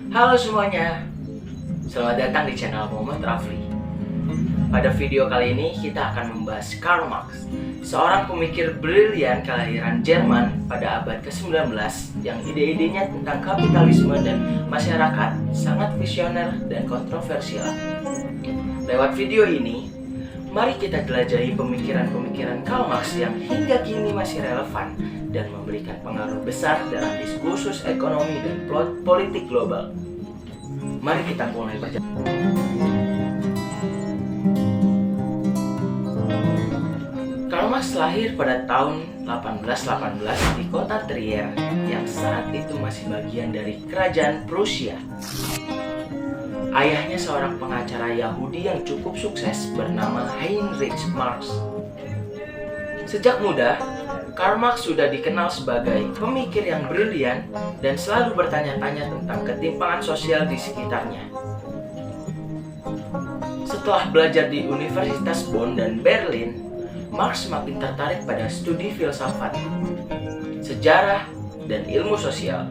Halo semuanya, selamat datang di channel Muhammad Rafli. Pada video kali ini kita akan membahas Karl Marx, seorang pemikir brilian kelahiran Jerman pada abad ke-19 yang ide-idenya tentang kapitalisme dan masyarakat sangat visioner dan kontroversial. Lewat video ini, mari kita jelajahi pemikiran-pemikiran Karl Marx yang hingga kini masih relevan dan memberikan pengaruh besar dalam diskursus ekonomi dan politik global. Mari kita mulai perjalanan. Karl Marx lahir pada tahun 1818 di kota Trier yang saat itu masih bagian dari kerajaan Prusia. Ayahnya seorang pengacara Yahudi yang cukup sukses bernama Heinrich Marx. Sejak muda, Karl Marx sudah dikenal sebagai pemikir yang brilian dan selalu bertanya-tanya tentang ketimpangan sosial di sekitarnya. Setelah belajar di Universitas Bonn dan Berlin, Marx semakin tertarik pada studi filsafat, sejarah, dan ilmu sosial.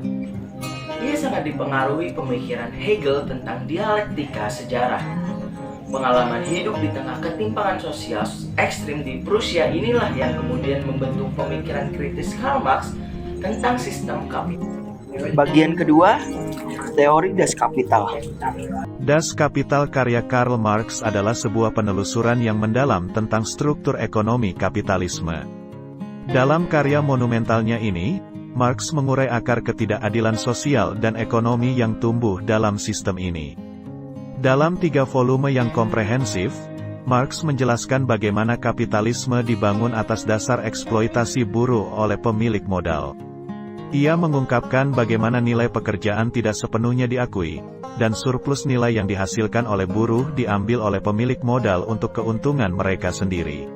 Ia sangat dipengaruhi pemikiran Hegel tentang dialektika sejarah. Pengalaman hidup di tengah ketimpangan sosial ekstrim di Prusia inilah yang kemudian membentuk pemikiran kritis Karl Marx tentang sistem kapital. Bagian kedua, teori Das Kapital. Das Kapital karya Karl Marx adalah sebuah penelusuran yang mendalam tentang struktur ekonomi kapitalisme. Dalam karya monumentalnya ini, Marx mengurai akar ketidakadilan sosial dan ekonomi yang tumbuh dalam sistem ini. Dalam 3 volume yang komprehensif, Marx menjelaskan bagaimana kapitalisme dibangun atas dasar eksploitasi buruh oleh pemilik modal. Ia mengungkapkan bagaimana nilai pekerjaan tidak sepenuhnya diakui, dan surplus nilai yang dihasilkan oleh buruh diambil oleh pemilik modal untuk keuntungan mereka sendiri.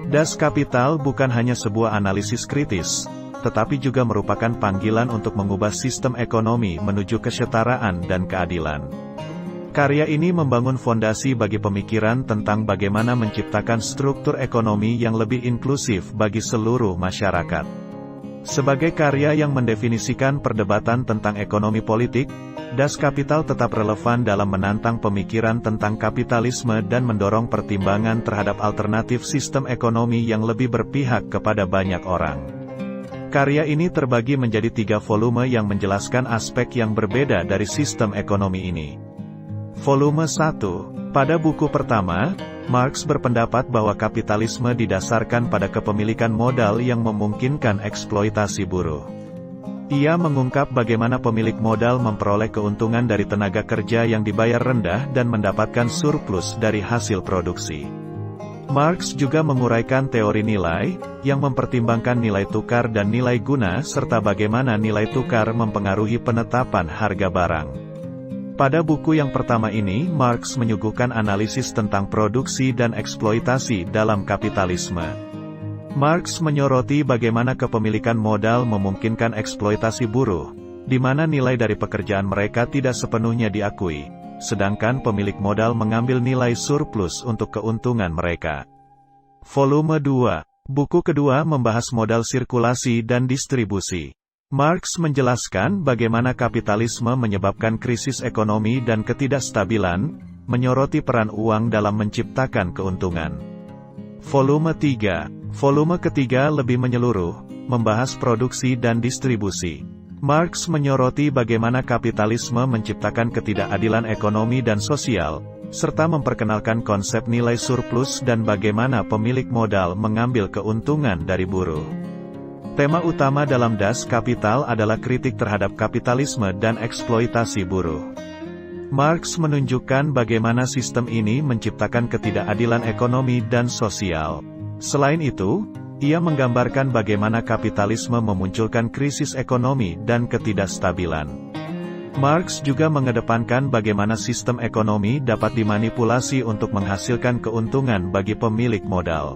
Das Kapital bukan hanya sebuah analisis kritis, tetapi juga merupakan panggilan untuk mengubah sistem ekonomi menuju kesetaraan dan keadilan. Karya ini membangun fondasi bagi pemikiran tentang bagaimana menciptakan struktur ekonomi yang lebih inklusif bagi seluruh masyarakat. Sebagai karya yang mendefinisikan perdebatan tentang ekonomi politik, Das Kapital tetap relevan dalam menantang pemikiran tentang kapitalisme dan mendorong pertimbangan terhadap alternatif sistem ekonomi yang lebih berpihak kepada banyak orang. Karya ini terbagi menjadi 3 volume yang menjelaskan aspek yang berbeda dari sistem ekonomi ini. Volume 1. Pada buku pertama, Marx berpendapat bahwa kapitalisme didasarkan pada kepemilikan modal yang memungkinkan eksploitasi buruh. Ia mengungkap bagaimana pemilik modal memperoleh keuntungan dari tenaga kerja yang dibayar rendah dan mendapatkan surplus dari hasil produksi. Marx juga menguraikan teori nilai, yang mempertimbangkan nilai tukar dan nilai guna serta bagaimana nilai tukar mempengaruhi penetapan harga barang. Pada buku yang pertama ini, Marx menyuguhkan analisis tentang produksi dan eksploitasi dalam kapitalisme. Marx menyoroti bagaimana kepemilikan modal memungkinkan eksploitasi buruh, di mana nilai dari pekerjaan mereka tidak sepenuhnya diakui, sedangkan pemilik modal mengambil nilai surplus untuk keuntungan mereka. Volume 2. Buku kedua membahas modal sirkulasi dan distribusi. Marx menjelaskan bagaimana kapitalisme menyebabkan krisis ekonomi dan ketidakstabilan, menyoroti peran uang dalam menciptakan keuntungan. Volume 3. Volume ketiga lebih menyeluruh, membahas produksi dan distribusi. Marx menyoroti bagaimana kapitalisme menciptakan ketidakadilan ekonomi dan sosial, serta memperkenalkan konsep nilai surplus dan bagaimana pemilik modal mengambil keuntungan dari buruh. Tema utama dalam Das Kapital adalah kritik terhadap kapitalisme dan eksploitasi buruh. Marx menunjukkan bagaimana sistem ini menciptakan ketidakadilan ekonomi dan sosial. Selain itu, ia menggambarkan bagaimana kapitalisme memunculkan krisis ekonomi dan ketidakstabilan. Marx juga mengedepankan bagaimana sistem ekonomi dapat dimanipulasi untuk menghasilkan keuntungan bagi pemilik modal.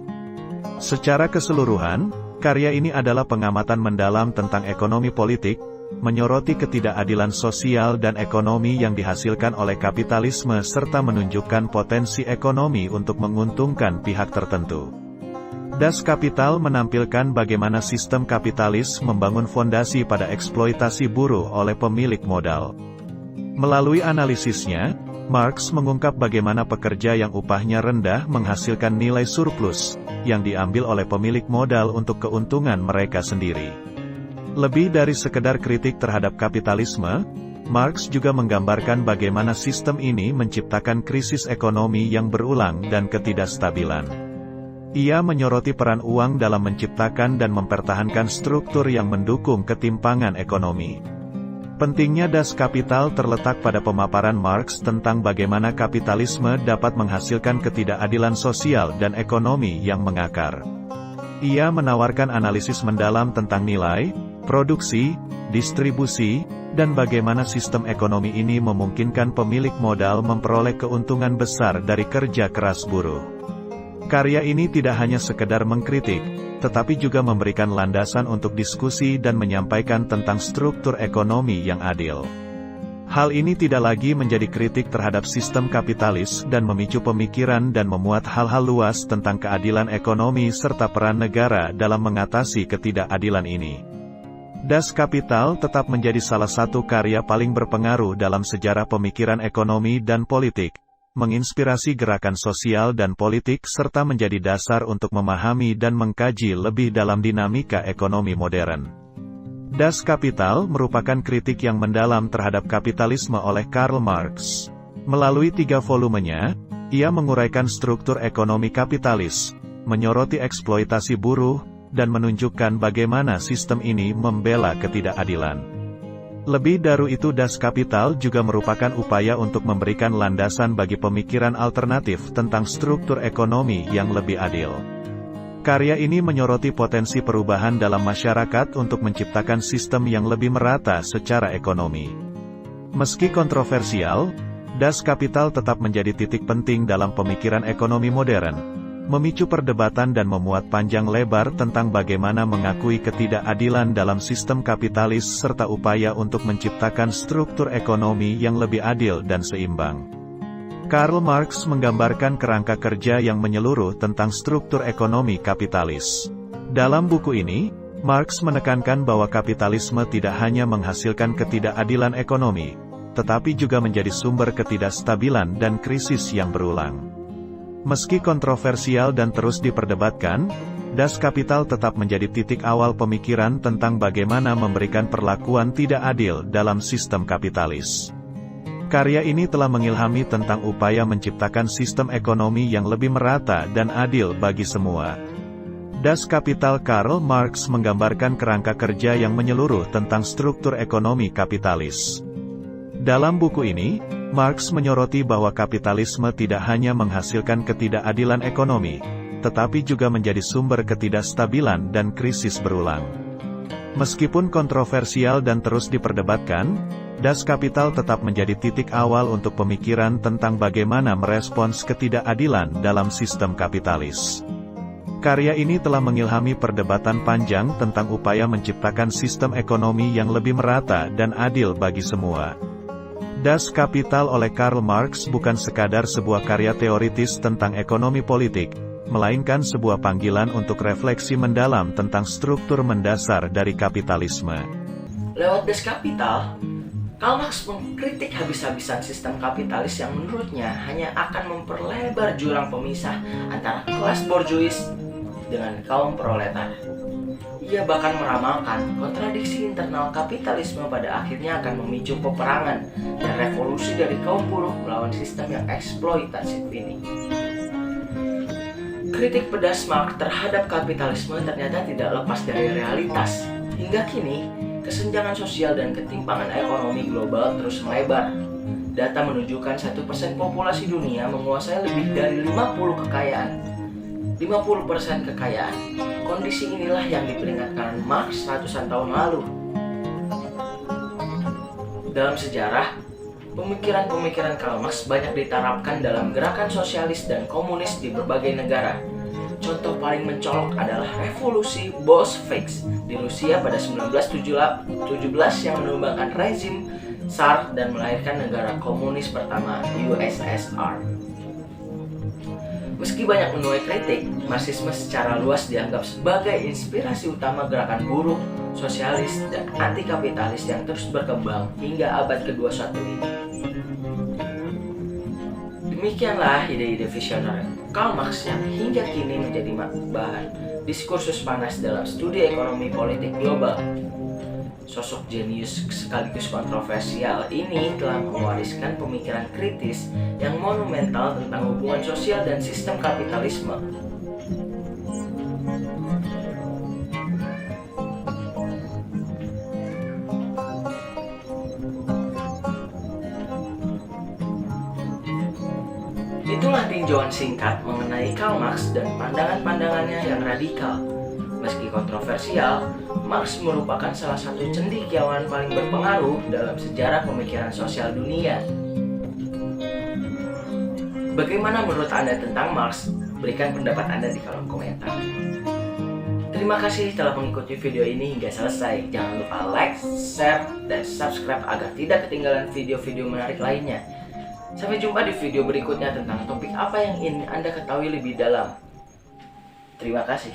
Secara keseluruhan, karya ini adalah pengamatan mendalam tentang ekonomi politik, menyoroti ketidakadilan sosial dan ekonomi yang dihasilkan oleh kapitalisme serta menunjukkan potensi ekonomi untuk menguntungkan pihak tertentu. Das Kapital menampilkan bagaimana sistem kapitalis membangun fondasi pada eksploitasi buruh oleh pemilik modal. Melalui analisisnya, Marx mengungkap bagaimana pekerja yang upahnya rendah menghasilkan nilai surplus, yang diambil oleh pemilik modal untuk keuntungan mereka sendiri. Lebih dari sekedar kritik terhadap kapitalisme, Marx juga menggambarkan bagaimana sistem ini menciptakan krisis ekonomi yang berulang dan ketidakstabilan. Ia menyoroti peran uang dalam menciptakan dan mempertahankan struktur yang mendukung ketimpangan ekonomi. Pentingnya Das Kapital terletak pada pemaparan Marx tentang bagaimana kapitalisme dapat menghasilkan ketidakadilan sosial dan ekonomi yang mengakar. Ia menawarkan analisis mendalam tentang nilai, produksi, distribusi, dan bagaimana sistem ekonomi ini memungkinkan pemilik modal memperoleh keuntungan besar dari kerja keras buruh. Karya ini tidak hanya sekedar mengkritik, tetapi juga memberikan landasan untuk diskusi dan menyampaikan tentang struktur ekonomi yang adil. Hal ini tidak lagi menjadi kritik terhadap sistem kapitalis dan memicu pemikiran dan memuat hal-hal luas tentang keadilan ekonomi serta peran negara dalam mengatasi ketidakadilan ini. Das Kapital tetap menjadi salah satu karya paling berpengaruh dalam sejarah pemikiran ekonomi dan politik, menginspirasi gerakan sosial dan politik serta menjadi dasar untuk memahami dan mengkaji lebih dalam dinamika ekonomi modern. Das Kapital merupakan kritik yang mendalam terhadap kapitalisme oleh Karl Marx. Melalui 3 volumenya, ia menguraikan struktur ekonomi kapitalis, menyoroti eksploitasi buruh, dan menunjukkan bagaimana sistem ini membela ketidakadilan. Lebih dari itu, Das Kapital juga merupakan upaya untuk memberikan landasan bagi pemikiran alternatif tentang struktur ekonomi yang lebih adil. Karya ini menyoroti potensi perubahan dalam masyarakat untuk menciptakan sistem yang lebih merata secara ekonomi. Meski kontroversial, Das Kapital tetap menjadi titik penting dalam pemikiran ekonomi modern, memicu perdebatan dan memuat panjang lebar tentang bagaimana mengakui ketidakadilan dalam sistem kapitalis serta upaya untuk menciptakan struktur ekonomi yang lebih adil dan seimbang. Karl Marx menggambarkan kerangka kerja yang menyeluruh tentang struktur ekonomi kapitalis. Dalam buku ini, Marx menekankan bahwa kapitalisme tidak hanya menghasilkan ketidakadilan ekonomi, tetapi juga menjadi sumber ketidakstabilan dan krisis yang berulang. Meski kontroversial dan terus diperdebatkan, Das Kapital tetap menjadi titik awal pemikiran tentang bagaimana memberikan perlakuan tidak adil dalam sistem kapitalis. Karya ini telah mengilhami tentang upaya menciptakan sistem ekonomi yang lebih merata dan adil bagi semua. Das Kapital Karl Marx menggambarkan kerangka kerja yang menyeluruh tentang struktur ekonomi kapitalis. Dalam buku ini, Marx menyoroti bahwa kapitalisme tidak hanya menghasilkan ketidakadilan ekonomi, tetapi juga menjadi sumber ketidakstabilan dan krisis berulang. Meskipun kontroversial dan terus diperdebatkan, Das Kapital tetap menjadi titik awal untuk pemikiran tentang bagaimana merespons ketidakadilan dalam sistem kapitalis. Karya ini telah mengilhami perdebatan panjang tentang upaya menciptakan sistem ekonomi yang lebih merata dan adil bagi semua. Das Kapital oleh Karl Marx bukan sekadar sebuah karya teoritis tentang ekonomi politik, melainkan sebuah panggilan untuk refleksi mendalam tentang struktur mendasar dari kapitalisme. Lewat Das Kapital, Karl Marx mengkritik habis-habisan sistem kapitalis yang menurutnya hanya akan memperlebar jurang pemisah antara kelas borjuis dengan kaum proletar. Ia bahkan meramalkan kontradiksi internal kapitalisme pada akhirnya akan memicu peperangan dan revolusi dari kaum buruh melawan sistem yang eksploitatif ini. Kritik pedas Marx terhadap kapitalisme ternyata tidak lepas dari realitas. Hingga kini, kesenjangan sosial dan ketimpangan ekonomi global terus melebar. Data menunjukkan 1% populasi dunia menguasai lebih dari 50% kekayaan. Kondisi inilah yang diperingatkan Marx ratusan tahun lalu. Dalam sejarah, pemikiran-pemikiran Karl Marx banyak diterapkan dalam gerakan sosialis dan komunis di berbagai negara. Contoh paling mencolok adalah revolusi Bolshevik di Rusia pada 1917 yang menumbangkan rezim Tsar dan melahirkan negara komunis pertama, USSR. Meski banyak menuai kritik, Marxisme secara luas dianggap sebagai inspirasi utama gerakan buruh sosialis, dan anti-kapitalis yang terus berkembang hingga abad ke-21 ini. Demikianlah ide-ide visioner Karl Marx yang hingga kini menjadi bahan diskursus panas dalam studi ekonomi politik global. Sosok jenius sekaligus kontroversial ini telah mewariskan pemikiran kritis yang monumental tentang hubungan sosial dan sistem kapitalisme. Itulah tinjauan singkat mengenai Karl Marx dan pandangan-pandangannya yang radikal. Meski kontroversial, Marx merupakan salah satu cendekiawan paling berpengaruh dalam sejarah pemikiran sosial dunia. Bagaimana menurut Anda tentang Marx? Berikan pendapat Anda di kolom komentar. Terima kasih telah mengikuti video ini hingga selesai. Jangan lupa like, share, dan subscribe agar tidak ketinggalan video-video menarik lainnya. Sampai jumpa di video berikutnya tentang topik apa yang ingin Anda ketahui lebih dalam. Terima kasih.